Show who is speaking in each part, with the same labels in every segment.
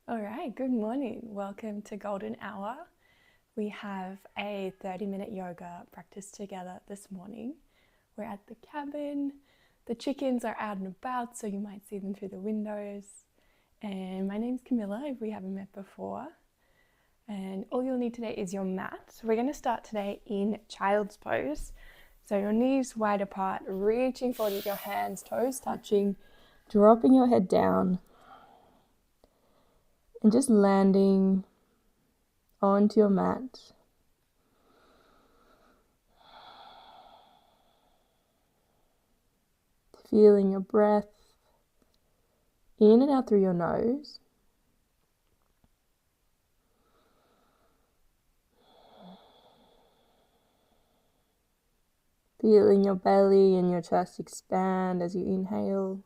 Speaker 1: All right, good morning. Welcome to Golden Hour. We have a 30-minute yoga practice together this morning. We're at the cabin. The chickens are out and about, so you might see them through the windows. And my name's Camilla, if we haven't met before. And all you'll need today is your mat. We're going to start today in child's pose. So your knees wide apart, reaching forward with your hands, toes touching, dropping your head down, and just landing onto your mat. Feeling your breath in and out through your nose. Feeling your belly and your chest expand as you inhale.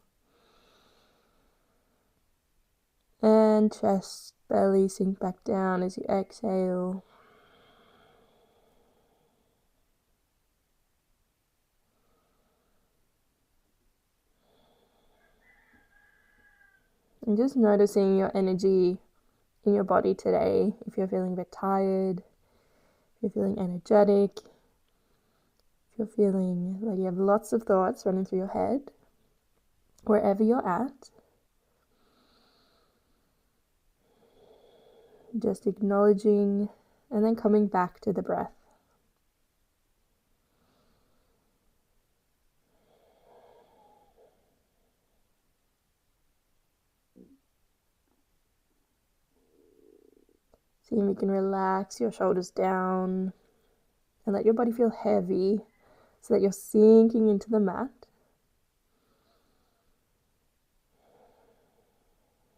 Speaker 1: And chest, belly sink back down as you exhale. And just noticing your energy in your body today. If you're feeling a bit tired, if you're feeling energetic, if you're feeling like you have lots of thoughts running through your head, wherever you're at, just acknowledging and then coming back to the breath. See if you can relax your shoulders down and let your body feel heavy so that you're sinking into the mat.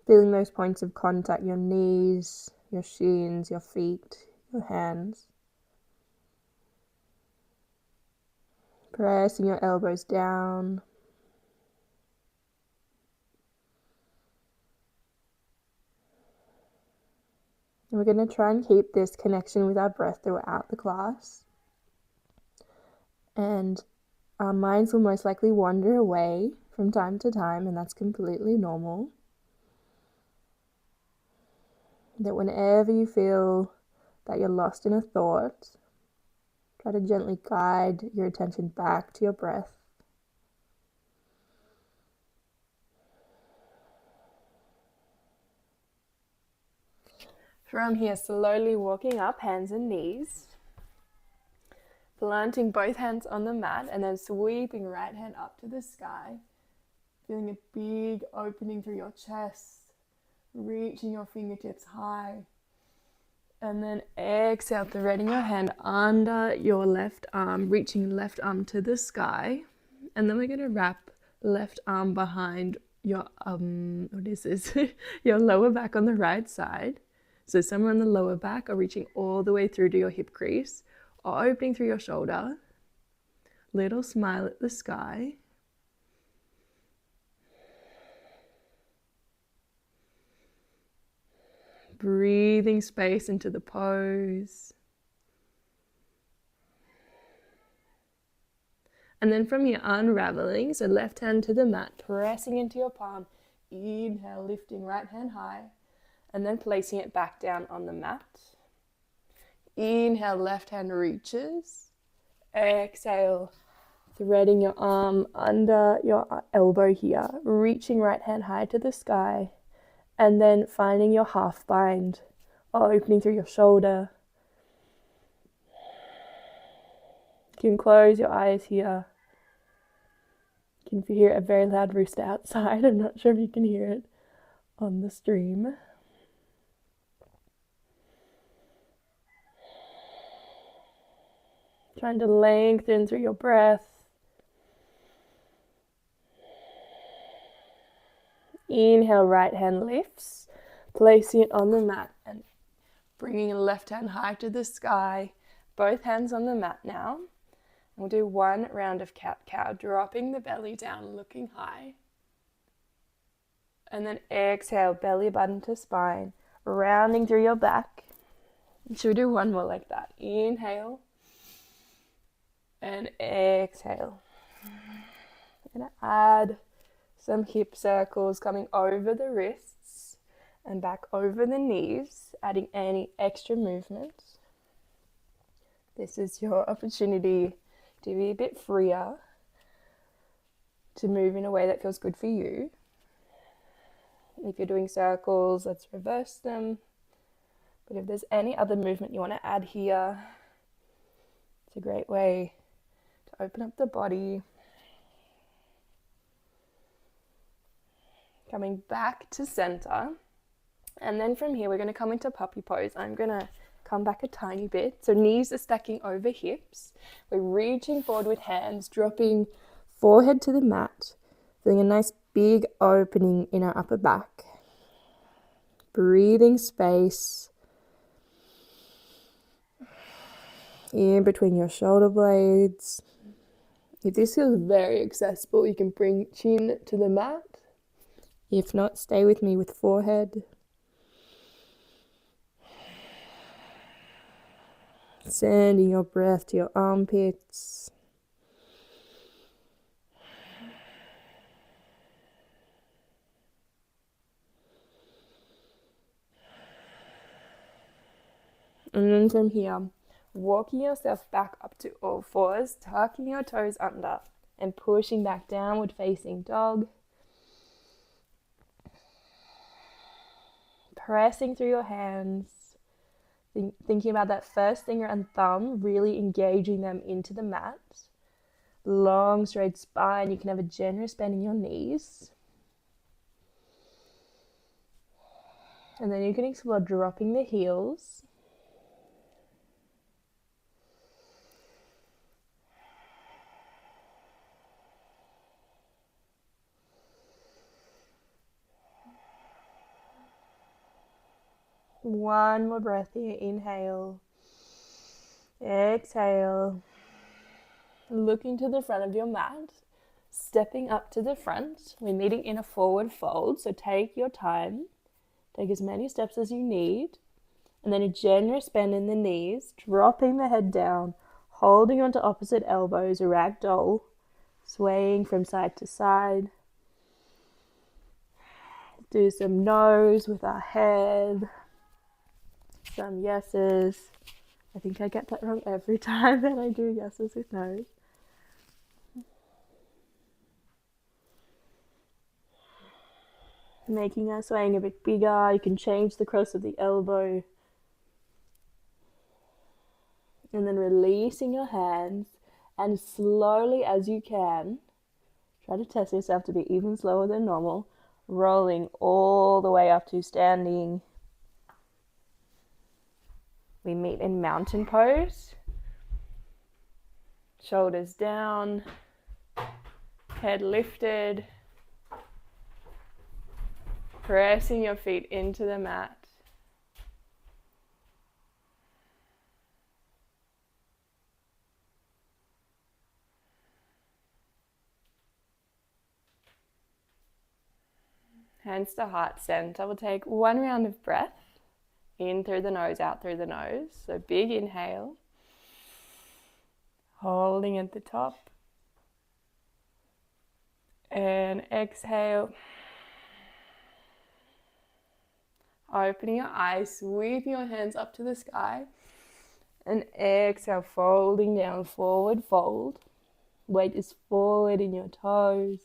Speaker 1: Feeling those points of contact, your knees, your shins, your feet, your hands. Pressing your elbows down. And we're going to try and keep this connection with our breath throughout the class. And our minds will most likely wander away from time to time, and that's completely normal. That whenever you feel that you're lost in a thought, try to gently guide your attention back to your breath. From here, slowly walking up, hands and knees. Planting both hands on the mat and then sweeping right hand up to the sky. Feeling a big opening through your chest. Reaching your fingertips high. And then exhale, threading your hand under your left arm, reaching left arm to the sky. And then we're going to wrap left arm behind your, your lower back on the right side. So somewhere on the lower back or reaching all the way through to your hip crease or opening through your shoulder. Little smile at the sky. Breathing space into the pose. And then from here, unraveling. So left hand to the mat, pressing into your palm. Inhale, lifting right hand high. And then placing it back down on the mat. Inhale, left hand reaches. Exhale, threading your arm under your elbow here. Reaching right hand high to the sky. And then finding your half bind, opening through your shoulder. You can close your eyes here. You can hear a very loud rooster outside. I'm not sure if you can hear it on the stream. Trying to lengthen through your breath. Inhale, right hand lifts, placing it on the mat and bringing your left hand high to the sky. Both hands on the mat now. We'll do one round of cat-cow, dropping the belly down, looking high. And then exhale, belly button to spine, rounding through your back. Should we do one more like that? Inhale. And exhale. I'm going to add some hip circles coming over the wrists and back over the knees, adding any extra movement. This is your opportunity to be a bit freer, to move in a way that feels good for you. If you're doing circles, let's reverse them. But if there's any other movement you want to add here, it's a great way to open up the body. Coming back to center. And then from here, we're going to come into puppy pose. I'm going to come back a tiny bit. So knees are stacking over hips. We're reaching forward with hands, dropping forehead to the mat. Feeling a nice big opening in our upper back. Breathing space in between your shoulder blades. If this feels very accessible, you can bring chin to the mat. If not, stay with me with forehead. Sending your breath to your armpits. And then from here, walking yourself back up to all fours, tucking your toes under and pushing back, downward facing dog. Pressing through your hands, thinking about that first finger and thumb, really engaging them into the mat. Long straight spine, you can have a generous bend in your knees. And then you can explore dropping the heels. One more breath here. Inhale. Exhale. Looking to the front of your mat. Stepping up to the front. We're meeting in a forward fold. So take your time. Take as many steps as you need. And then a generous bend in the knees. Dropping the head down. Holding onto opposite elbows. Ragdoll. Swaying from side to side. Do some no's with our head. Some yeses. I think I get that wrong every time that I do yeses with no's. Making our swaying a bit bigger. You can change the cross of the elbow. And then releasing your hands. And slowly as you can, try to test yourself to be even slower than normal. Rolling all the way up to standing. We meet in mountain pose. Shoulders down. Head lifted. Pressing your feet into the mat. Hands to heart center. We'll take one round of breath. In through the nose, out through the nose. So big inhale. Holding at the top. And exhale. Opening your eyes, sweeping your hands up to the sky. And exhale, folding down, forward fold. Weight is forward in your toes.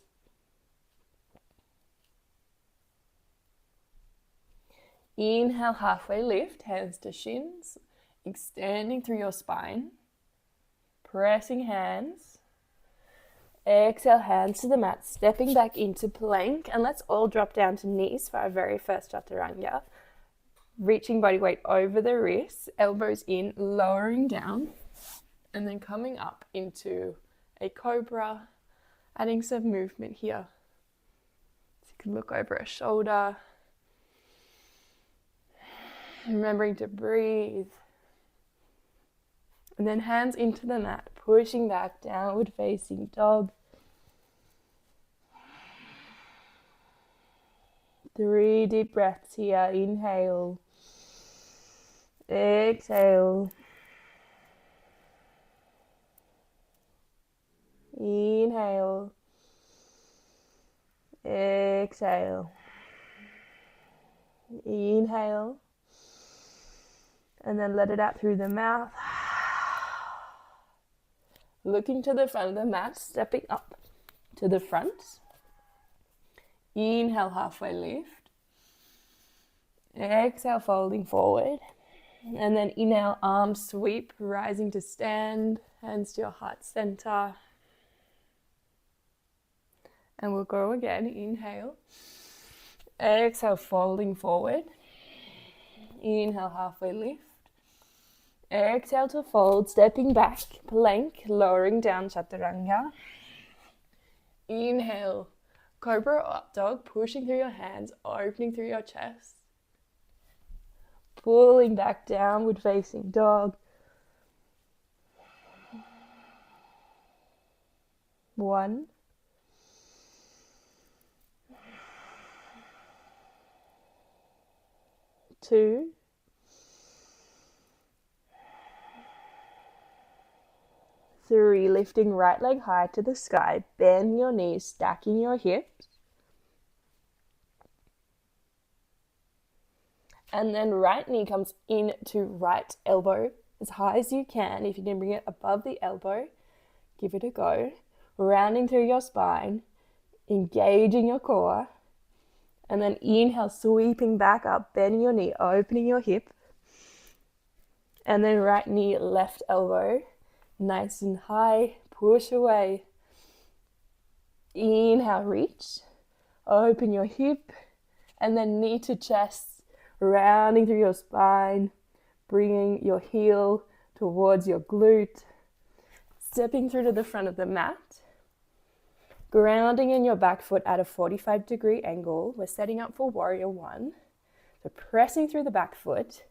Speaker 1: Inhale, halfway lift, hands to shins, extending through your spine. Pressing hands. Exhale, hands to the mat, stepping back into plank. And let's all drop down to knees for our very first chaturanga. Reaching body weight over the wrists, elbows in, lowering down. And then coming up into a cobra, adding some movement here. So you can look over a shoulder. Remembering to breathe. And then hands into the mat, pushing back, downward facing dog. 3 deep breaths here. Inhale. Exhale. Inhale. Exhale. Inhale. And then let it out through the mouth. Looking to the front of the mat, stepping up to the front. Inhale, halfway lift. Exhale, folding forward. And then inhale, arms sweep, rising to stand, hands to your heart center. And we'll go again. Inhale. Exhale, folding forward. Inhale, halfway lift. Exhale to fold, stepping back, plank, lowering down, chaturanga. Inhale, cobra or up dog, pushing through your hands, opening through your chest. Pulling back, downward facing dog. 1. 2. 3, lifting right leg high to the sky, bend your knees, stacking your hips. And then right knee comes into right elbow as high as you can. If you can bring it above the elbow, give it a go. Rounding through your spine, engaging your core. And then inhale, sweeping back up, bending your knee, opening your hip. And then right knee, left elbow. Nice and high, push away. Inhale, reach, open your hip, and then knee to chest, rounding through your spine, bringing your heel towards your glute, stepping through to the front of the mat, grounding in your back foot at a 45-degree angle. We're setting up for warrior 1. So pressing through the back foot,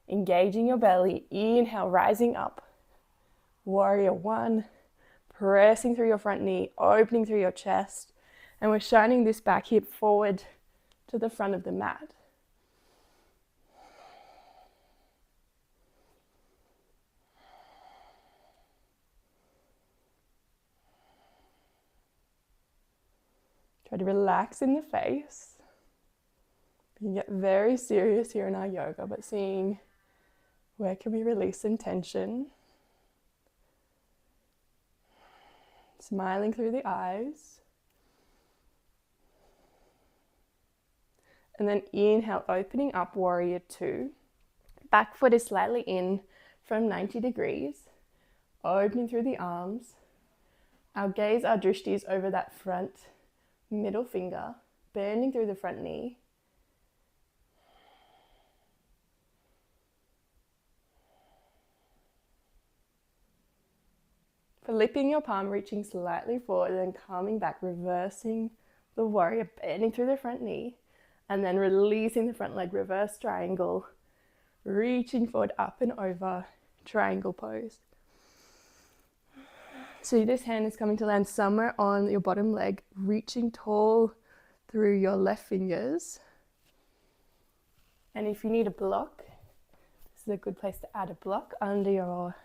Speaker 1: engaging your belly, inhale, rising up. Warrior 1, pressing through your front knee, opening through your chest, and we're shining this back hip forward to the front of the mat. Try to relax in the face. We can get very serious here in our yoga, but seeing where can we release some tension. Smiling through the eyes. And then inhale, opening up, warrior 2. Back foot is slightly in from 90 degrees. Opening through the arms. Our gaze, our drishti is over that front middle finger. Bending through the front knee. Flipping your palm, reaching slightly forward, and then coming back, reversing the warrior, bending through the front knee, and then releasing the front leg, reverse triangle, reaching forward, up and over, triangle pose. So this hand is coming to land somewhere on your bottom leg, reaching tall through your left fingers. And if you need a block, this is a good place to add a block under your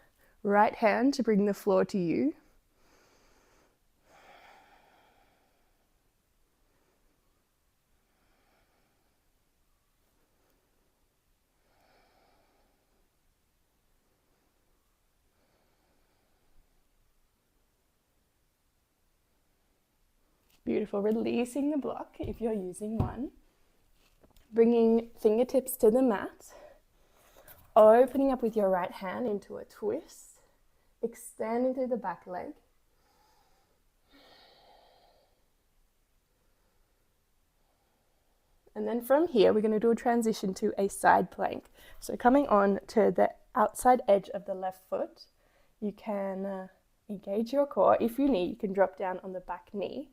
Speaker 1: right hand to bring the floor to you. Beautiful. Releasing the block if you're using one. Bringing fingertips to the mat. Opening up with your right hand into a twist. Extending through the back leg. And then from here, we're going to do a transition to a side plank. So coming on to the outside edge of the left foot, you can engage your core. If you need, you can drop down on the back knee.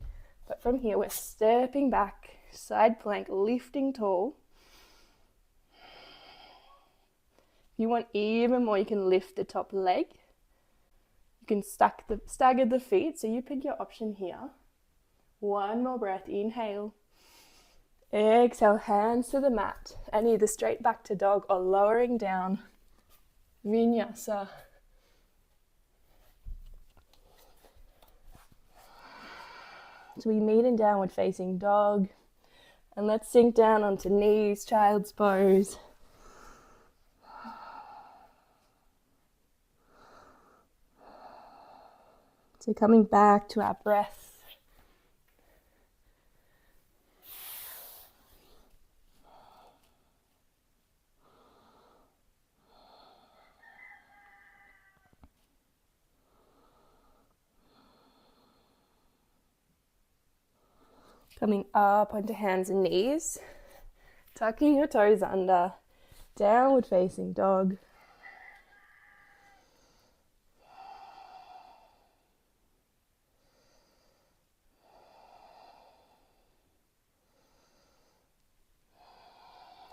Speaker 1: But from here, we're stepping back, side plank, lifting tall. If you want even more, you can lift the top leg. You can stagger the feet, so you pick your option here. One more breath, inhale. Exhale, hands to the mat, and either straight back to dog or lowering down, vinyasa. So we meet in downward facing dog, And let's sink down onto knees, child's pose. So coming back to our breath. Coming up onto hands and knees, tucking your toes under, downward facing dog.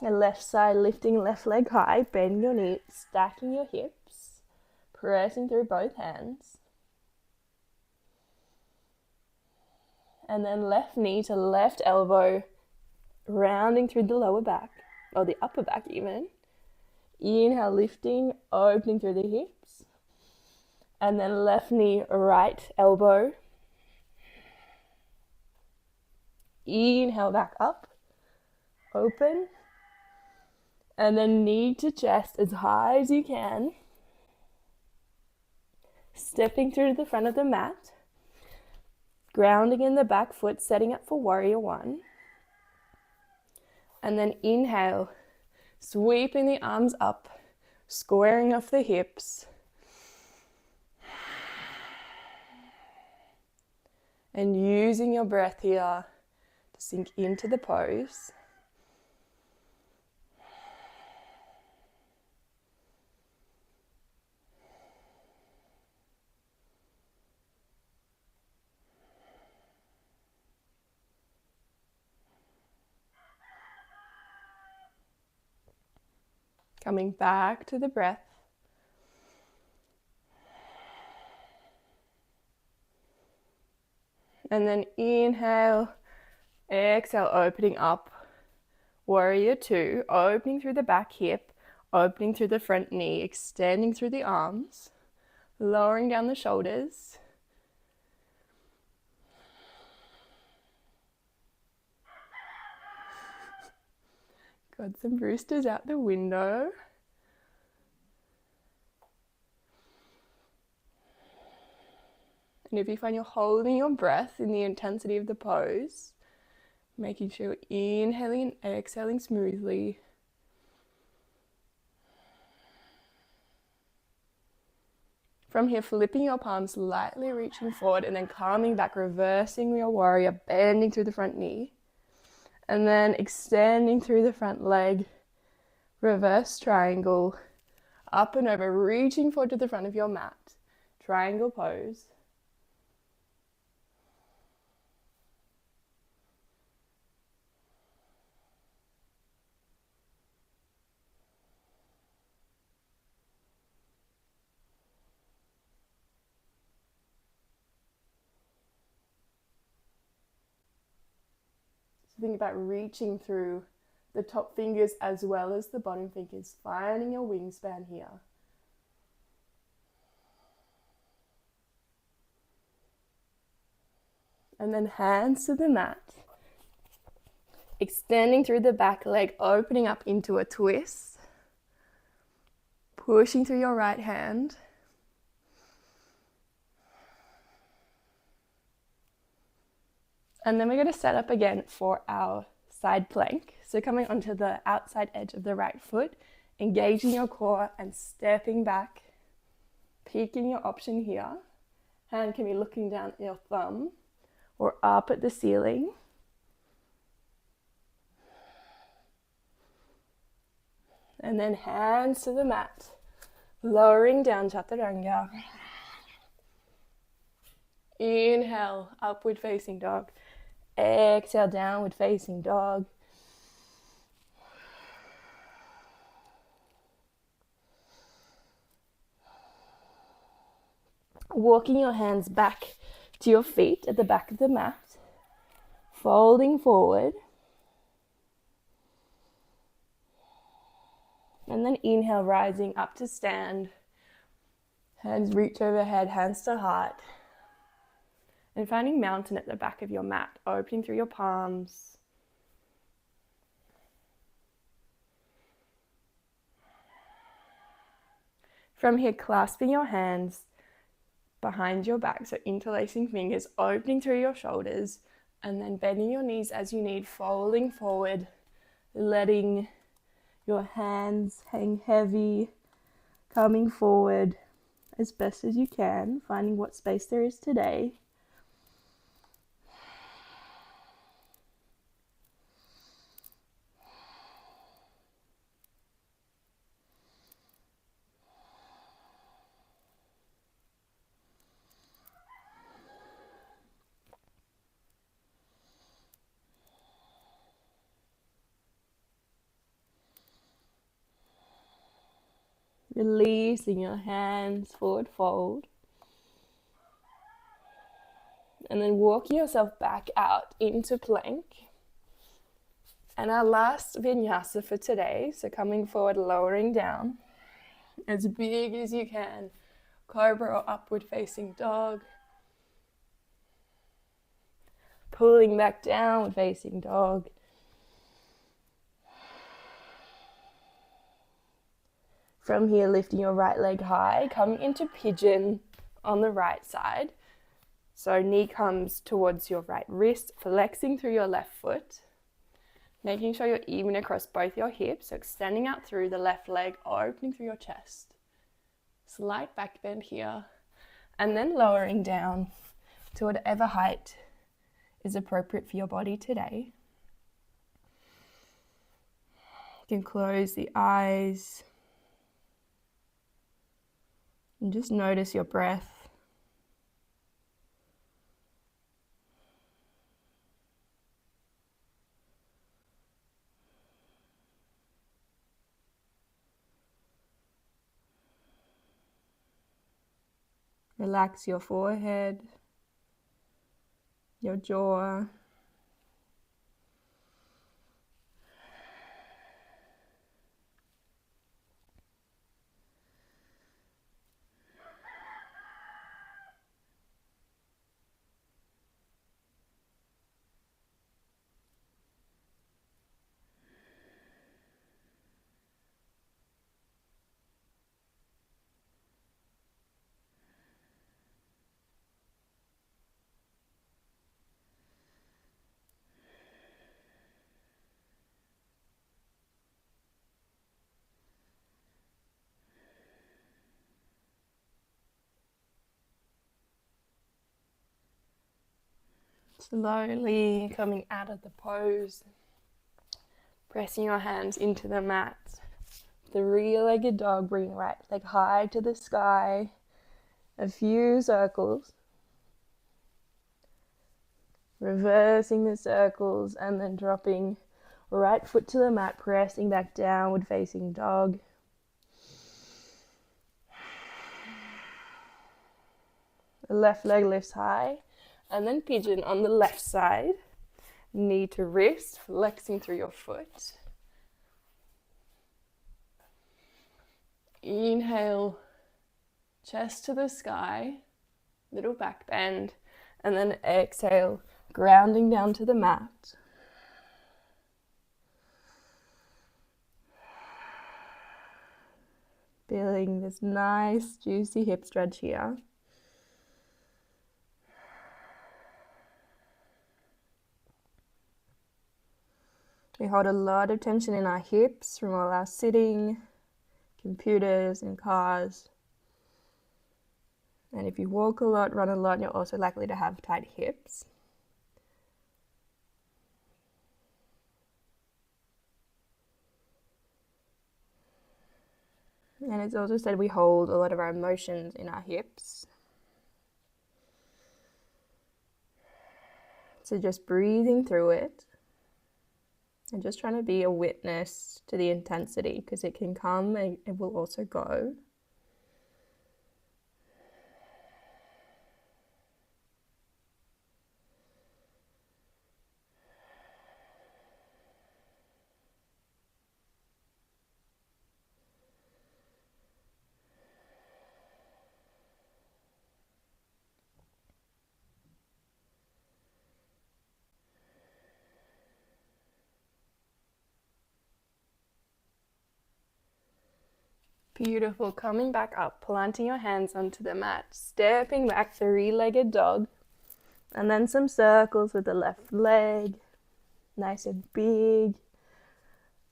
Speaker 1: The left side lifting left leg high, bend your knees, stacking your hips, pressing through both hands. And then left knee to left elbow, rounding through the lower back, or the upper back even. Inhale, lifting, opening through the hips. And then left knee, right elbow. Inhale, back up, open. And then knee to chest as high as you can. Stepping through the front of the mat. Grounding in the back foot, setting up for warrior one. And then inhale, sweeping the arms up, squaring off the hips. And using your breath here to sink into the pose. Coming back to the breath. And then inhale, exhale, opening up. Warrior two, opening through the back hip, opening through the front knee, extending through the arms, lowering down the shoulders. Got some roosters out the window. And if you find you're holding your breath in the intensity of the pose, making sure you're inhaling and exhaling smoothly. From here, flipping your palms, lightly reaching forward and then coming back, reversing your warrior, bending through the front knee. And then extending through the front leg, reverse triangle, up and over, reaching forward to the front of your mat, triangle pose. So think about reaching through the top fingers as well as the bottom fingers, finding your wingspan here. And then hands to the mat. Extending through the back leg, opening up into a twist. Pushing through your right hand. And then we're going to set up again for our side plank. So coming onto the outside edge of the right foot, engaging your core and stepping back, peaking your option here. Hand can be looking down at your thumb or up at the ceiling. And then hands to the mat, lowering down chaturanga. Inhale, upward facing dog. Exhale, downward facing dog. Walking your hands back to your feet at the back of the mat. Folding forward. And then inhale, rising up to stand. Hands reach overhead, hands to heart. And finding mountain at the back of your mat, opening through your palms. From here, clasping your hands behind your back, so interlacing fingers, opening through your shoulders, and then bending your knees as you need, folding forward, letting your hands hang heavy, coming forward as best as you can, finding what space there is today. Releasing your hands, forward fold. And then walking yourself back out into plank. And our last vinyasa for today, so coming forward, lowering down, as big as you can, cobra or upward facing dog. Pulling back down, facing dog. From here, lifting your right leg high, coming into pigeon on the right side. So knee comes towards your right wrist, flexing through your left foot. Making sure you're even across both your hips, so extending out through the left leg, opening through your chest. Slight back bend here. And then lowering down to whatever height is appropriate for your body today. You can close the eyes. And just notice your breath. Relax your forehead, your jaw. Slowly coming out of the pose, pressing your hands into the mat. Three-legged dog, bring right leg high to the sky. A few circles. Reversing the circles and then dropping right foot to the mat, pressing back downward facing dog. The left leg lifts high. And then pigeon on the left side, knee to wrist, flexing through your foot. Inhale, chest to the sky, little back bend, and then exhale, grounding down to the mat. Feeling this nice, juicy hip stretch here. We hold a lot of tension in our hips from all our sitting, computers and cars. And if you walk a lot, run a lot, you're also likely to have tight hips. And it's also said we hold a lot of our emotions in our hips. So just breathing through it. And just trying to be a witness to the intensity, because it can come and it will also go. Beautiful. Coming back up, planting your hands onto the mat, stepping back, three-legged dog, and then some circles with the left leg, nice and big,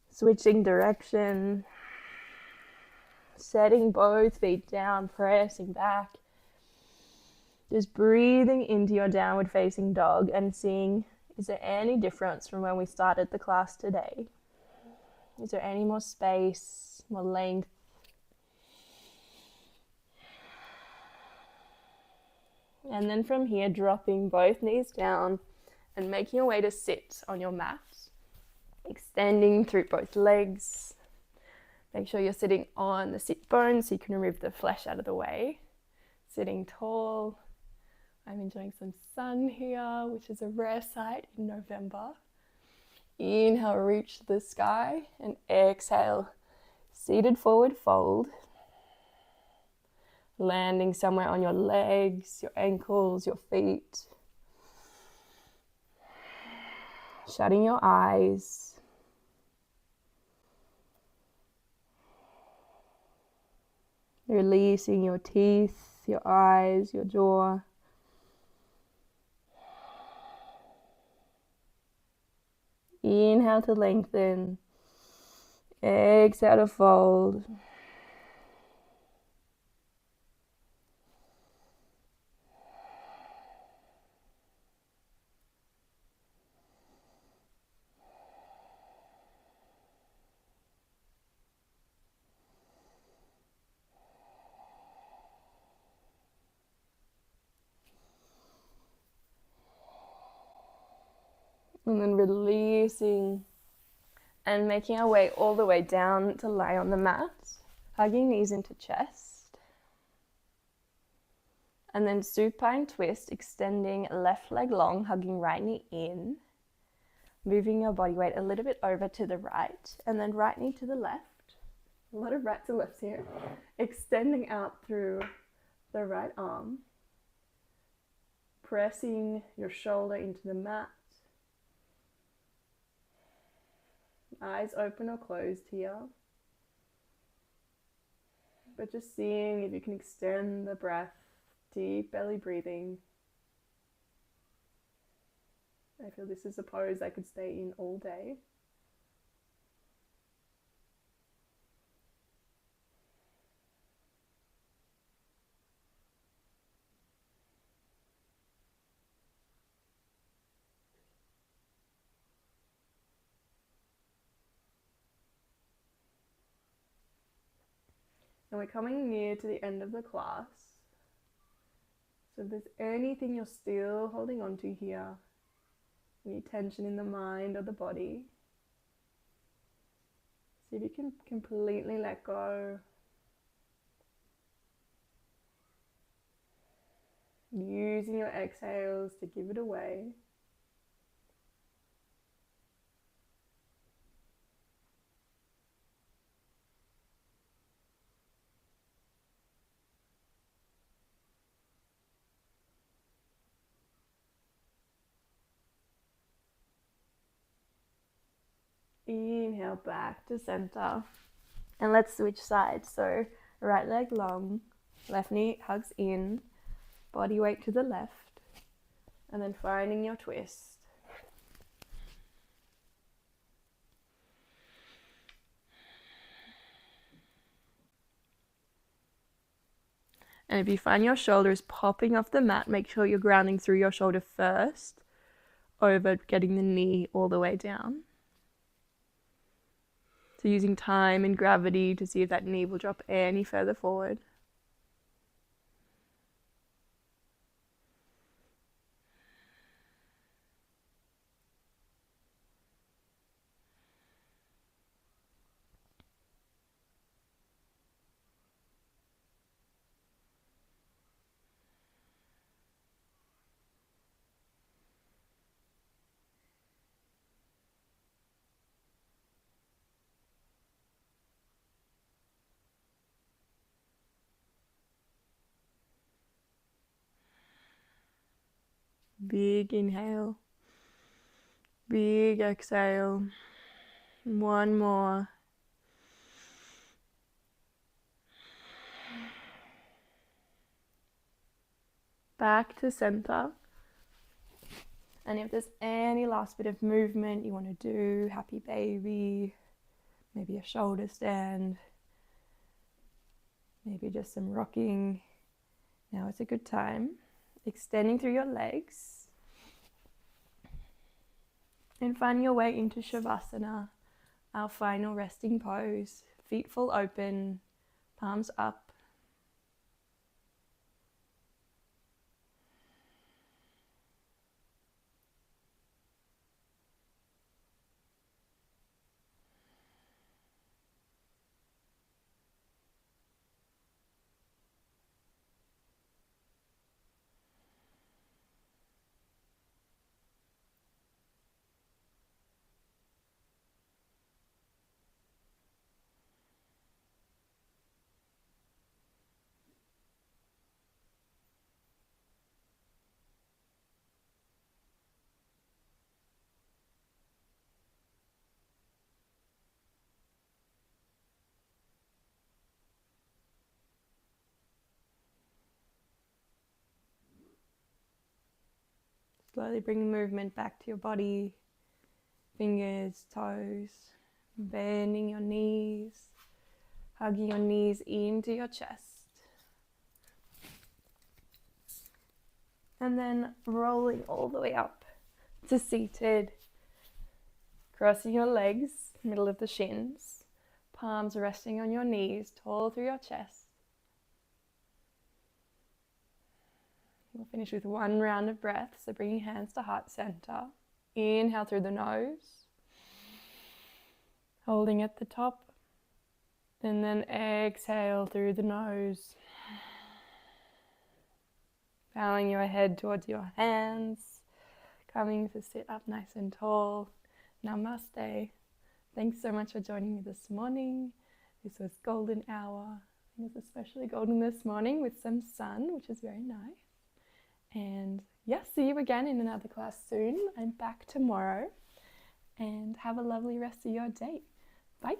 Speaker 1: switching direction, setting both feet down, pressing back, just breathing into your downward facing dog and seeing, is there any difference from when we started the class today? Is there any more space, more length? And then from here, dropping both knees down and making your way to sit on your mat, extending through both legs. Make sure you're sitting on the sit bones so you can remove the flesh out of the way. Sitting tall. I'm enjoying some sun here, which is a rare sight in November. Inhale, reach to the sky, and exhale, seated forward fold. Landing somewhere on your legs, your ankles, your feet. Shutting your eyes. Releasing your teeth, your eyes, your jaw. Inhale to lengthen. Exhale to fold. And then releasing and making our way all the way down to lie on the mat, hugging knees into chest. And then supine twist, extending left leg long, hugging right knee in. Moving your body weight a little bit over to the right, and then right knee to the left. A lot of rights and lefts here. Extending out through the right arm. Pressing your shoulder into the mat. Eyes open or closed here. But just seeing if you can extend the breath, deep belly breathing. I feel this is a pose I could stay in all day. And we're coming near to the end of the class. So if there's anything you're still holding on to here, any tension in the mind or the body, see if you can completely let go. Using your exhales to give it away. Inhale back to center. And let's switch sides. So right leg long, left knee hugs in, body weight to the left, and then finding your twist. And if you find your shoulders popping off the mat, make sure you're grounding through your shoulder first, over getting the knee all the way down. So using time and gravity to see if that knee will drop any further forward. Big inhale, big exhale. One more. back to center. And if there's any last bit of movement you want to do, happy baby, maybe a shoulder stand, maybe just some rocking, now is a good time. Extending through your legs and finding your way into Shavasana, our final resting pose. Feet full open, palms up. Slowly bring movement back to your body, fingers, toes, bending your knees, hugging your knees into your chest. And then rolling all the way up to seated, crossing your legs, middle of the shins, palms resting on your knees, tall through your chest. We'll finish with one round of breath, so bringing hands to heart center. Inhale through the nose, holding at the top, and then exhale through the nose. Bowing your head towards your hands, coming to sit up nice and tall. Namaste. Thanks so much for joining me this morning. This was golden hour. It was especially golden this morning with some sun, which is very nice. And yes, see you again in another class soon. I'm back tomorrow. And have a lovely rest of your day. Bye.